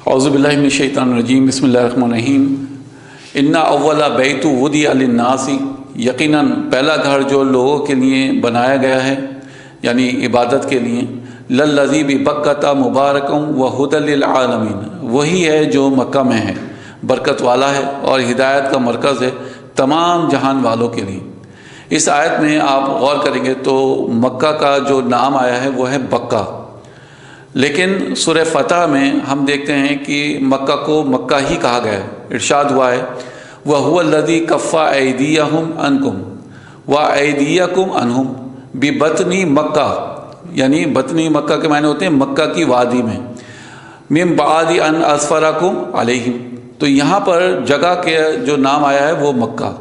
اعوذ باللہ من الشیطان الرجیم بسم اللہ الرحمن الرحیم انا اول بیت وضع للناس، یقیناً پہلا گھر جو لوگوں کے لیے بنایا گیا ہے یعنی عبادت کے لیے، للذی ببکۃ مبارکا وہدی للعالمین، وہی ہے جو مکہ میں ہے، برکت والا ہے اور ہدایت کا مرکز ہے تمام جہان والوں کے لیے۔ اس آیت میں آپ غور کریں گے تو مکہ کا جو نام آیا ہے وہ ہے بکہ، لیکن سورہ فتح میں ہم دیکھتے ہیں کہ مکہ کو مکہ ہی کہا گیا ہے۔ ارشاد ہوا ہے وَهُوَ الَّذِي كَفَّ أَيْدِيَهُمْ عَنْكُمْ وَأَيْدِيَكُمْ عَنْهُمْ بِبَطْنِ مکہ، یعنی بطنی مکہ کے معنی ہوتے ہیں مکہ کی وادی میں، مِن بَعْدِ أَنْ أَظْفَرَكُمْ عَلَيْهِمْ، تو یہاں پر جگہ کے جو نام آیا ہے وہ مکہ۔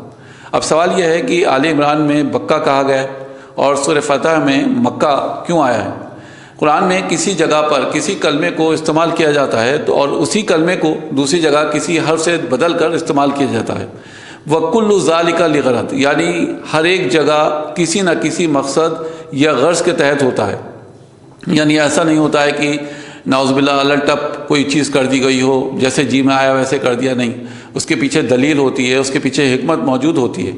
اب سوال یہ ہے کہ آل عمران میں بکہ کہا گیا اور سورہ فتح میں مکہ کیوں آیا ہے؟ قرآن میں کسی جگہ پر کسی کلمے کو استعمال کیا جاتا ہے تو اور اسی کلمے کو دوسری جگہ کسی حرف سے بدل کر استعمال کیا جاتا ہے۔ وَكُلُّ ذَلِكَ لِغَرَضٍ، یعنی ہر ایک جگہ کسی نہ کسی مقصد یا غرض کے تحت ہوتا ہے، یعنی ایسا نہیں ہوتا ہے کہ نعوذ باللہ الٹپ کوئی چیز کر دی گئی ہو، جیسے جی میں آیا ویسے کر دیا، نہیں، اس کے پیچھے دلیل ہوتی ہے، اس کے پیچھے حکمت موجود ہوتی ہے۔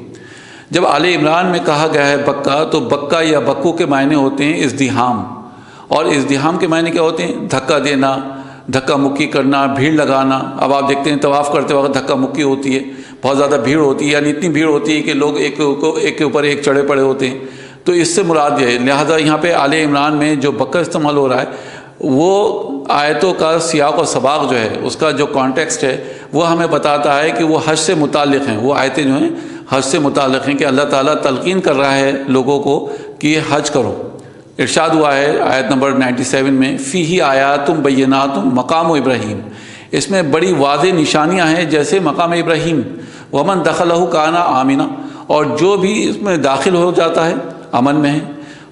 جب آل عمران میں کہا گیا ہے بکہ، تو بکہ یا بکو کے معنی ہوتے ہیں ازدحام، اور ازدحام کے معنی کیا ہوتے ہیں؟ دھکا دینا، دھکا مکی کرنا، بھیڑ لگانا۔ اب آپ دیکھتے ہیں طواف کرتے وقت دھکا مکی ہوتی ہے، بہت زیادہ بھیڑ ہوتی ہے، یعنی اتنی بھیڑ ہوتی ہے کہ لوگ ایک کے اوپر ایک چڑھے پڑے ہوتے ہیں، تو اس سے مراد یہ ہے۔ لہٰذا یہاں پہ آل عمران میں جو بکہ استعمال ہو رہا ہے وہ آیتوں کا سیاق و سباق جو ہے، اس کا جو کانٹیکسٹ ہے وہ ہمیں بتاتا ہے کہ وہ حج سے متعلق ہیں، وہ آیتیں جو ہیں حج سے متعلق ہیں کہ اللہ تعالیٰ تلقین کر رہا ہے لوگوں کو کہ حج کرو۔ ارشاد ہوا ہے آیت نمبر 97 میں فیہ آیات بینات مقام ابراہیم، اس میں بڑی واضح نشانیاں ہیں جیسے مقام ابراہیم، ومن دخلہ کان آمنا، اور جو بھی اس میں داخل ہو جاتا ہے امن میں ہے،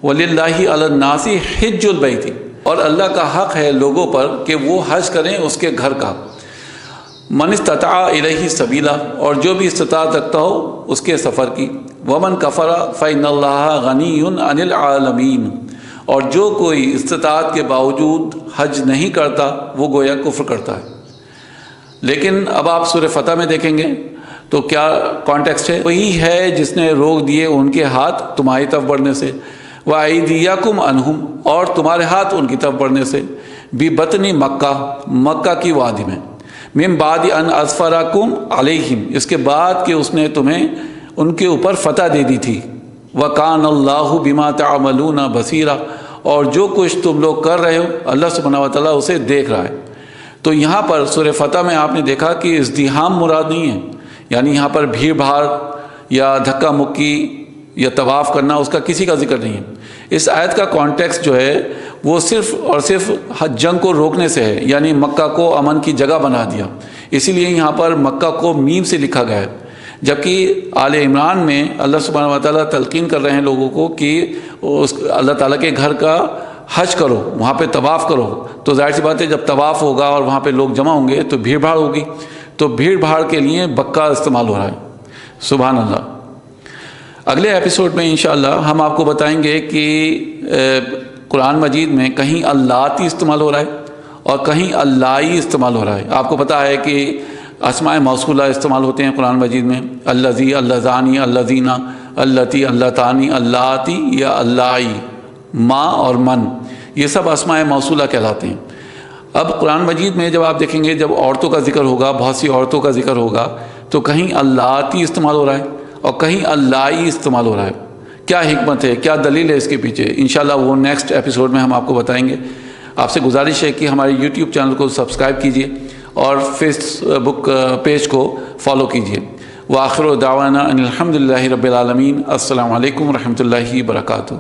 وللہ علی الناس حج البیت، اور اللہ کا حق ہے لوگوں پر کہ وہ حج کریں اس کے گھر کا، من استطاع الیہ سبیلا، اور جو بھی استطاعت رکھتا ہو اس کے سفر کی، ومن کفر فإن اللہ غنی عن العالمین، اور جو کوئی استطاعت کے باوجود حج نہیں کرتا وہ گویا کفر کرتا ہے۔ لیکن اب آپ سورہ فتح میں دیکھیں گے تو کیا کانٹیکسٹ ہے؟ وہی ہے جس نے روک دیے ان کے ہاتھ تمہاری طرف بڑھنے سے، وَأَيْدِيَكُمْ عَنْهُمْ، اور تمہارے ہاتھ ان کی طرف بڑھنے سے، بِبَطْنِ مکہ، مکہ کی وادی میں، مِن بَعْدِ أَنْ أَظْفَرَكُمْ عَلَيْهِمْ، اس کے بعد کہ اس نے تمہیں ان کے اوپر فتح دے دی تھی، وَكَانَ اللَّهُ بِمَا تَعْمَلُونَ بَصِيرًا، اور جو کچھ تم لوگ کر رہے ہو اللہ سبحانہ و تعالیٰ اسے دیکھ رہا ہے۔ تو یہاں پر سورہ فتح میں آپ نے دیکھا کہ ازدحام مراد نہیں ہے، یعنی یہاں پر بھیڑ بھاڑ یا دھکا مکی یا طواف کرنا اس کا کسی کا ذکر نہیں ہے۔ اس آیت کا کانٹیکسٹ جو ہے وہ صرف اور صرف جنگ کو روکنے سے ہے، یعنی مکہ کو امن کی جگہ بنا دیا، اسی لیے یہاں پر مکہ کو میم سے لکھا گیا ہے، جبکہ آل عمران میں اللہ سبحانہ و تعالیٰ تلقین کر رہے ہیں لوگوں کو کہ اللہ تعالیٰ کے گھر کا حج کرو، وہاں پہ طواف کرو، تو ظاہر سی بات ہے جب طواف ہوگا اور وہاں پہ لوگ جمع ہوں گے تو بھیڑ بھاڑ ہوگی، تو بھیڑ بھاڑ کے لیے بکہ استعمال ہو رہا ہے۔ سبحان اللہ۔ اگلے ایپیسوڈ میں انشاءاللہ ہم آپ کو بتائیں گے کہ قرآن مجید میں کہیں اللاتی استعمال ہو رہا ہے اور کہیں اللائی استعمال ہو رہا ہے۔ آپ کو پتہ ہے کہ اسماء موصولہ استعمال ہوتے ہیں قرآن مجید میں، اللذی، اللذانی، اللذینہ، اللتی، اللتانی، اللاتی یا اللائی، ماں اور من، یہ سب اسماء موصولہ کہلاتے ہیں۔ اب قرآن مجید میں جب آپ دیکھیں گے جب عورتوں کا ذکر ہوگا، بہت سی عورتوں کا ذکر ہوگا، تو کہیں اللاتی استعمال ہو رہا ہے اور کہیں اللائی استعمال ہو رہا ہے۔ کیا حکمت ہے، کیا دلیل ہے اس کے پیچھے، انشاءاللہ وہ نیکسٹ ایپیسوڈ میں ہم آپ کو بتائیں گے۔ آپ سے گزارش ہے کہ ہمارے یوٹیوب چینل کو سبسکرائب کیجیے اور فیس بک پیج کو فالو کیجیے۔ وآخر دعوانا ان الحمد للہ رب العالمین۔ السلام علیکم ورحمۃ اللہ وبرکاتہ۔